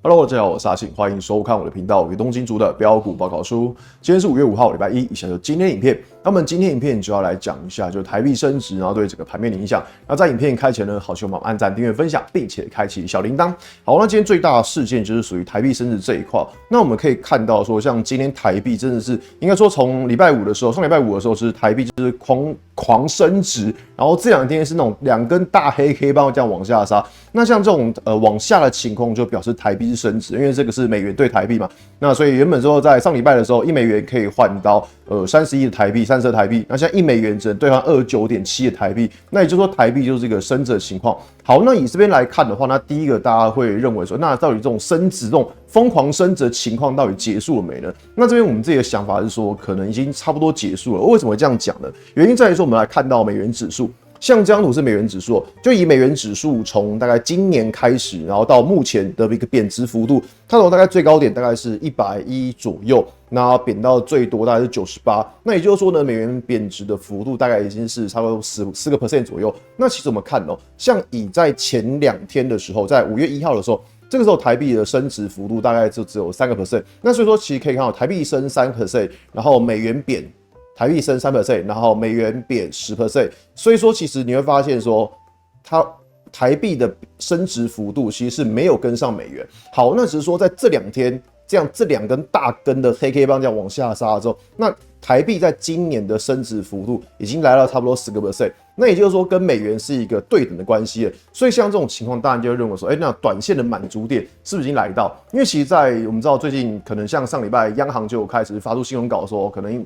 Hello， 大家好，我是阿信，欢迎收看我的频道《与东金族的标股报告书》。今天是5月5号，礼拜一，以下就是今天影片。那么今天影片就要来讲一下，就是台币升值，然后对整个盘面的影响。那在影片开前呢，好希望我们按赞、订阅、分享，并且开启小铃铛。好，那今天最大的事件就是属于台币升值这一块。那我们可以看到说，像今天台币真的是应该说从礼拜五的时候，上礼拜五的时候是台币就是狂升值，然后这两天是那种两根大黑 K 棒这样往下杀。那像这种往下的情况，就表示台币是升值，因为这个是美元兑台币嘛。那所以原本说在上礼拜的时候，1美元可以换到31的台币、32的台币，那现在1美元只能兑换29.7的台币，那也就是说台币就是这个升值的情况。好，那以这边来看的话，那第一个大家会认为说，那到底这种升值、这种疯狂升值的情况到底结束了没呢？那这边我们自己的想法是说，可能已经差不多结束了。为什么会这样讲呢？原因在于说，我们来看到美元指数。像这张图是美元指数，就以美元指数从大概今年开始，然后到目前的一个贬值幅度，它从大概最高点大概是110左右，那贬到最多大概是98。那也就是说呢，美元贬值的幅度大概已经是差不多4% 左右。那其实我们看像以在前2天的时候，在5月1号的时候，这个时候台币的升值幅度大概就只有3%。那所以说，其实可以看到台币升3%，然后美元贬。台币升3%，然后美元贬10%，所以说其实你会发现说，它台币的升值幅度其实是没有跟上美元。好，那只是说在这2天这2根大根的黑 K 棒这样往下杀之后，那台币在今年的升值幅度已经来到差不多10%，那也就是说跟美元是一个对等的关系了。所以像这种情况，当然就会认为说，那短线的满足点是不是已经来到？因为其实在我们知道最近可能像上礼拜央行就有开始发出新闻稿说，可能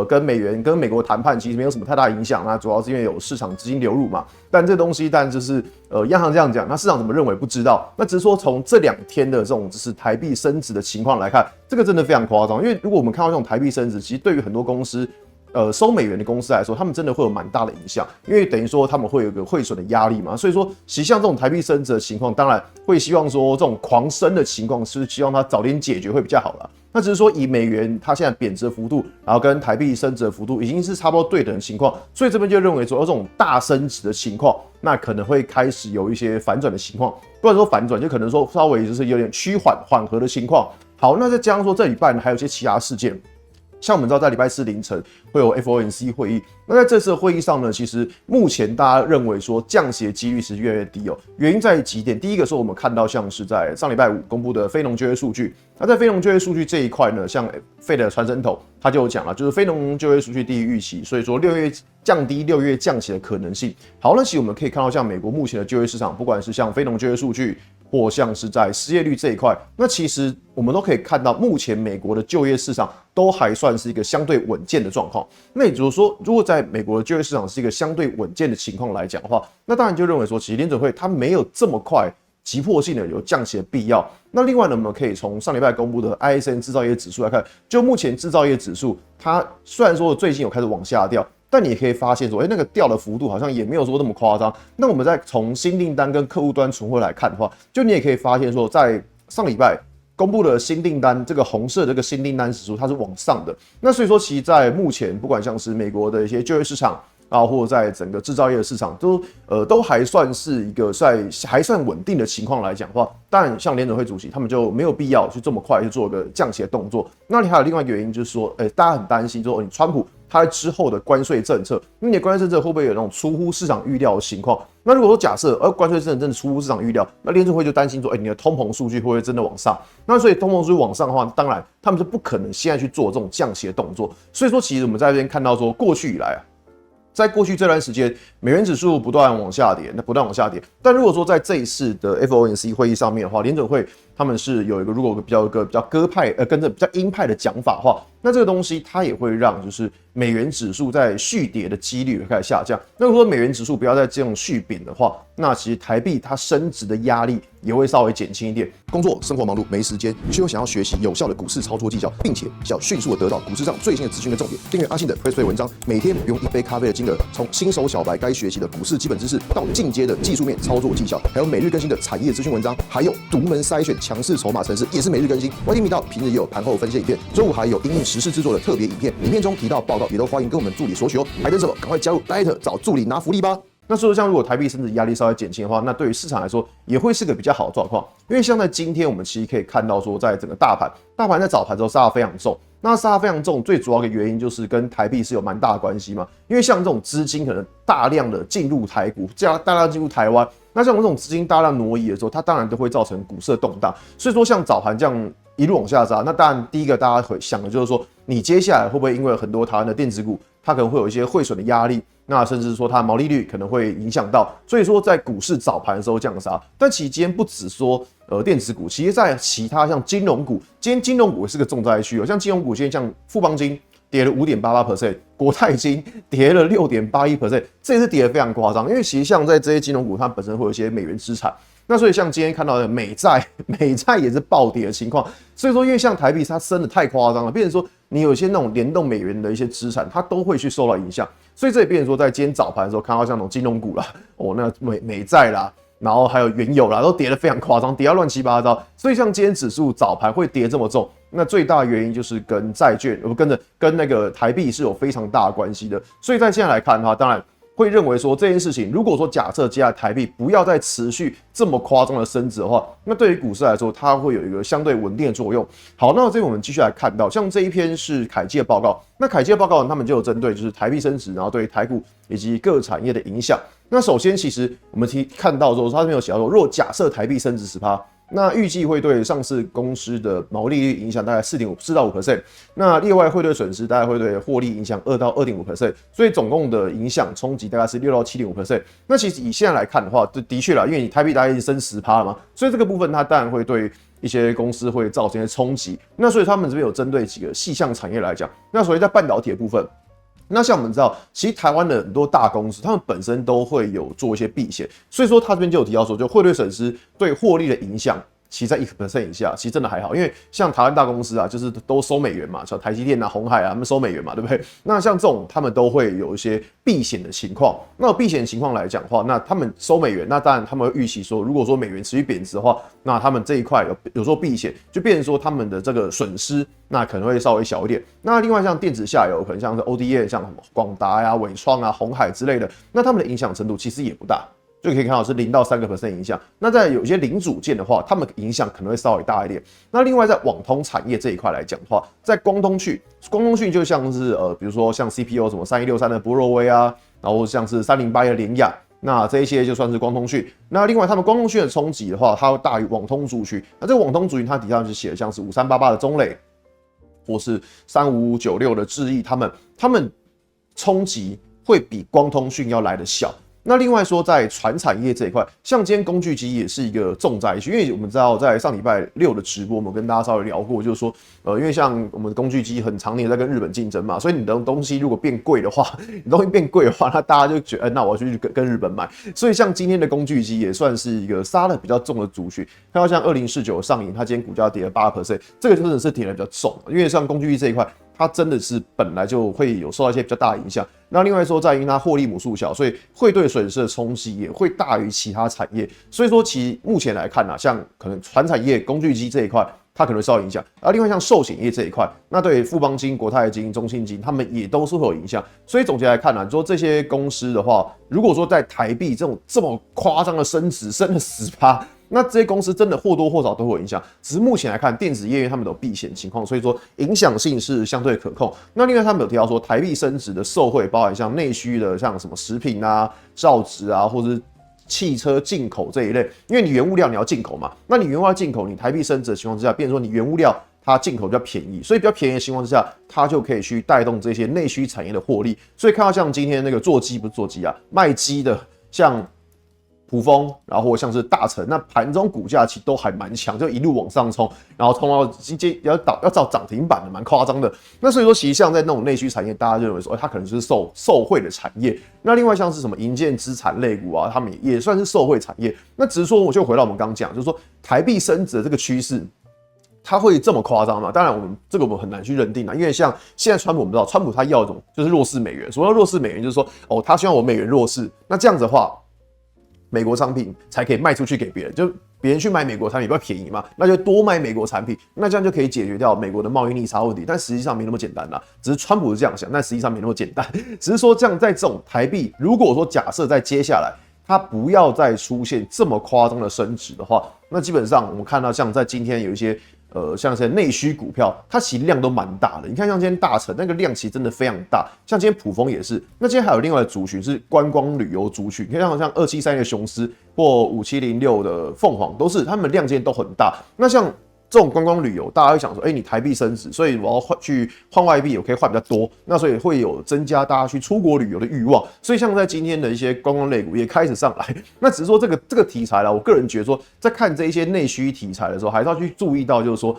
跟美元跟美国谈判其实没有什么太大影响，那主要是因为有市场资金流入嘛。但这东西当然就是央行这样讲，那市场怎么认为不知道。那只是说从这2天的这种就是台币升值的情况来看，这个真的非常夸张。因为如果我们看到这种台币升值，其实对于很多公司收美元的公司来说，他们真的会有蛮大的影响，因为等于说他们会有一个汇损的压力嘛，所以说其实像这种台币升值的情况，当然会希望说这种狂升的情况是希望它早点解决会比较好啦。那只是说以美元它现在贬值的幅度，然后跟台币升值的幅度已经是差不多对等的情况，所以这边就认为说这种大升值的情况，那可能会开始有一些反转的情况，不然说反转就可能说稍微就是有点缓和的情况。好，那再加上说这礼拜呢还有一些其他事件。像我们知道，在礼拜4凌晨会有 FOMC 会议。那在这次的会议上呢，其实目前大家认为说降息的几率是越来越低原因在于几点。第一个是我们看到像是在上礼拜5公布的非农就业数据。那在非农就业数据这一块呢，像 Fed 的传声筒他就有讲了，就是非农就业数据低于预期，所以说降低6月降息的可能性。好，那其实我们可以看到，像美国目前的就业市场，不管是像非农就业数据，或像是在失业率这一块，那其实我们都可以看到，目前美国的就业市场都还算是一个相对稳健的状况。那也就是说，如果在美国的就业市场是一个相对稳健的情况来讲的话，那当然就认为说，其实联准会它没有这么快急迫性的有降息的必要。那另外呢，我们可以从上礼拜公布的 ISM 制造业指数来看，就目前制造业指数，它虽然说最近有开始往下掉，但你也可以发现说，那个掉的幅度好像也没有说那么夸张。那我们再从新订单跟客户端存货来看的话，就你也可以发现说，在上礼拜公布的新订单，这个红色的这个新订单指数它是往上的。那所以说，其实在目前不管像是美国的一些就业市场啊，或者在整个制造业的市场都还算是一个还算稳定的情况来讲的话，当然像联准会主席他们就没有必要去这么快去做一个降息的动作。那你还有另外一个原因就是说，大家很担心说，你川普他之后的关税政策，那你的关税政策会不会有那种出乎市场预料的情况？那如果说假设关税政策真的出乎市场预料，那联准会就担心说，你的通膨数据会不会真的往上？那所以通膨数据往上的话，当然他们是不可能现在去做这种降息的动作。所以说，其实我们在这边看到说，过去以来在过去这段时间，美元指数不断往下跌，但如果说在这一次的 FOMC 会议上面的话，联准会他们是有一个比较鸽派跟着比较鹰派的讲法的话，那这个东西它也会让就是美元指数在续跌的几率会开始下降。那如果说美元指数不要再这种续贬的话，那其实台币它升值的压力也会稍微减轻一点。工作生活忙碌没时间，却又想要学习有效的股市操作技巧，并且想要迅速的得到股市上最新的资讯跟重点，订阅阿信的 Pressplay 文章，每天不用1杯咖啡的金额，从新手小白该学习的股市基本知识到进阶的技术面操作技巧，还有每日更新的产业资讯文章，还有独门筛选强势筹码程式也是每日更新。YT 频道平日也有盘后分析影片，周五还有因应时事制作的特别影片，影片中提到报告也都欢迎跟我们助理索取哦。还等什么？赶快加入 Light 找助理拿福利吧！那所以说，像如果台币升值压力稍微减轻的话，那对于市场来说也会是个比较好的状况。因为像在今天，我们其实可以看到说，在整个大盘在早盘之后杀得非常重。那杀得非常重，最主要的原因就是跟台币是有蛮大的关系嘛。因为像这种资金可能大量的进入台股，大量进入台湾，那像这种资金大量挪移的时候，它当然都会造成股市的动荡。所以说，像早盘这样一路往下杀，那当然第一个大家会想的就是说，你接下来会不会因为很多台湾的电子股，它可能会有一些汇损的压力？那甚至说它的毛利率可能会影响到，所以说在股市早盘的时候降杀。但其实今天不只说电子股，其实在其他像金融股，今天金融股也是个重灾区哦。像金融股今天像富邦金跌了5.88%，国泰金跌了6.81%，这也是跌得非常夸张。因为其实像在这些金融股，它本身会有一些美元资产。那所以像今天看到的美债也是暴跌的情况，所以说因为像台币它升的太夸张了，变成说你有一些那种联动美元的一些资产，它都会去受到影响，所以这也变成说在今天早盘的时候看到像那种金融股啦，那美债啦，然后还有原油啦，都跌得非常夸张，跌到乱七八糟。所以像今天指数早盘会跌这么重，那最大的原因就是跟债券跟那个台币是有非常大的关系的。所以在现在来看的话，当然会认为说这件事情，如果说假设接下来台币不要再持续这么夸张的升值的话，那对于股市来说，它会有一个相对稳定的作用。好，那这边我们继续来看到，像这一篇是凯基的报告，那凯基的报告他们就有针对就是台币升值，然后对台股以及各产业的影响。那首先，其实我们看到说，他这边有写到说，如果假设台币升值10%，那预计会对上市公司的毛利率影响大概4到5%，那另外汇兑损失大概会对获利影响2到2.5%，所以总共的影响冲击大概是6到7.5%。那其实以现在来看的话，的确啦，因为你台币大概已经升10%了嘛，所以这个部分它当然会对一些公司会造成一些冲击。那所以他们这边有针对几个细项产业来讲，那所以在半导体的部分。那像我们知道，其实台湾的很多大公司，他们本身都会有做一些避险，所以说他这边就有提到说，就汇兑损失对获利的影响，其实在1% 以下，其实真的还好，因为像台湾大公司啊，就是都收美元嘛，像台积电啊、鸿海啊，他们收美元嘛，对不对？那像这种他们都会有一些避险的情况。那有避险情况来讲的话，那他们收美元，那当然他们会预期说，如果说美元持续贬值的话，那他们这一块有做避险，就变成说他们的这个损失。那可能会稍微小一点。那另外像电子下游，可能像是 ODM， 像什么广达呀、伟创啊、鸿海之类的，那他们的影响程度其实也不大，就可以看到是0到3% 影响。那在有些零组件的话，他们影响可能会稍微大一点。那另外在网通产业这一块来讲的话，在光通讯就像是比如说像 CPU 什么3163的博若威啊，然后像是308的联亚。那这一些就算是光通讯。那另外，他们光通讯的冲击的话，它会大于网通族群。那这个网通族群，它底下就写的像是5388的中磊，或是3596的智毅，他们冲击会比光通讯要来得小。那另外说，在传产业这一块，像今天工具机也是一个重灾区，因为我们知道在上礼拜6的直播，我们跟大家稍微聊过，就是说，因为像我们工具机很常年在跟日本竞争嘛，所以你的东西如果变贵的话，你东西变贵的话，那大家就觉得，那我要去跟日本买。所以像今天的工具机也算是一个杀得比较重的族群。看到像2049上影，它今天股价跌了8%，这个真的是跌得比较重，因为像工具机这一块。它真的是本来就会有受到一些比较大的影响。那另外说，在于它获利母数小，所以汇兑损失的冲击也会大于其他产业。所以说，其目前来看啊，像可能传产业、工具机这一块，它可能会受到影响。而另外像寿险业这一块，那对富邦金、国泰金、中信金，他们也都是会有影响。所以总结来看啊，你说这些公司的话，如果说在台币这么夸张的升值，升了10%。那这些公司真的或多或少都会有影响，只是目前来看，电子业因为他们有避险情况，所以说影响性是相对可控。那另外他们有提到说，台币升值的受惠包含像内需的，像什么食品啊、造纸啊，或者是汽车进口这一类，因为你原物料你要进口嘛，那你原物料进口，你台币升值的情况之下，变成说你原物料它进口比较便宜，所以比较便宜的情况之下，它就可以去带动这些内需产业的获利。所以看到像今天那个不是做鸡啊，卖鸡的，像普丰，然后像是大成，那盘中股价其实都还蛮强，就一路往上冲，然后冲到要造涨停板的，蛮夸张的。那所以说，其实像在那种内需产业，大家认为说，它可能就是受惠的产业。那另外像是什么营建资产类股啊，他们也算是受惠产业。那只是说，我就回到我们刚刚讲，就是说台币升值的这个趋势。它会这么夸张吗？当然，我们很难去认定啊，因为像现在川普，我们知道川普他要一种就是弱势美元。所谓弱势美元，就是说他希望我美元弱势，那这样子的话，美国商品才可以卖出去给别人。就别人去买美国产品比较便宜嘛，那就多买美国产品，那这样就可以解决掉美国的贸易逆差问题。但实际上没那么简单啦，只是川普是这样想，但实际上没那么简单。只是说这样在这种台币，如果说假设在接下来它不要再出现这么夸张的升值的话，那基本上我们看到像在今天有一些。像是内需股票，它其实量都蛮大的。你看，像今天大成那个量其实真的非常大，像今天普丰也是。那今天还有另外的族群是观光旅游族群，你看像273的雄狮或5706的凤凰，都是他们量今天都很大。那像这种观光旅游，大家会想说，你台币升值，所以我要去换外币，我可以换比较多，那所以会有增加大家去出国旅游的欲望。所以像在今天的一些观光类股也开始上来，那只是说这个题材啦，我个人觉得说，在看这一些内需题材的时候，还是要去注意到，就是说。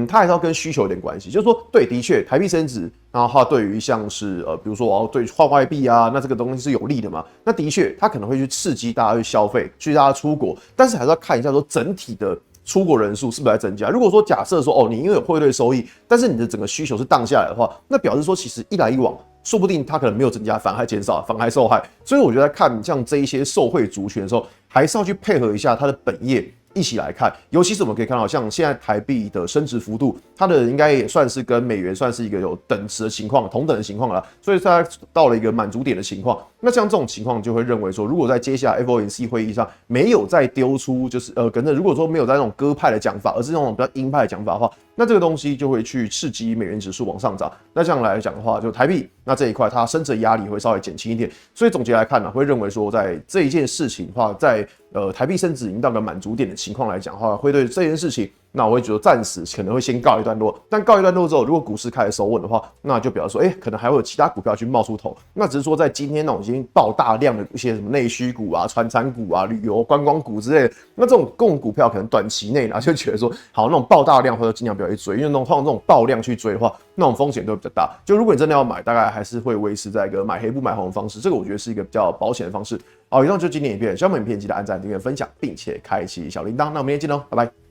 它还是要跟需求有点关系，就是说，对，的确，台币升值，然后它对于像是比如说我要对换外币啊，那这个东西是有利的嘛？那的确，它可能会去刺激大家去消费，去大家出国，但是还是要看一下说整体的出国人数是不是在增加。如果说假设说你因为有汇兑收益，但是你的整个需求是荡下来的话，那表示说其实一来一往，说不定它可能没有增加，反而还减少，反而还受害。所以我觉得在看像这一些受惠族群的时候，还是要去配合一下它的本业。一起来看，尤其是我们可以看到，像现在台币的升值幅度，它的应该也算是跟美元算是一个有等值的情况，同等的情况了，所以它到了一个满足点的情况。那像这种情况，就会认为说，如果在接下来 FOMC 会议上没有再丢出，就是可能如果说没有在那种鸽派的讲法，而是那种比较鹰派的讲法的话，那这个东西就会去刺激美元指数往上涨。那这样来讲的话，就台币那这一块它升值的压力会稍微减轻一点。所以总结来看呢，会认为说，在这一件事情的话，在台币升值已经到个满足点的情况来讲的话，会对这件事情，那我会觉得暂时可能会先告一段落。但告一段落之后，如果股市开始收稳的话，那就表示说，可能还会有其他股票去冒出头。那只是说在今天那种已经爆大量的一些什么内需股啊、传产股啊、旅游观光股之类的，那这种股票可能短期内呢就觉得说，好，那种爆大量或者尽量不要去追，因为通常这种爆量去追的话，那种风险都会比较大。就如果你真的要买，大概还是会维持在一个买黑不买红的方式，这个我觉得是一个比较保险的方式。好，以上就是今天影片，喜欢我们影片记得按赞、订阅、分享，并且开启小铃铛。那我们明天见喽，拜拜。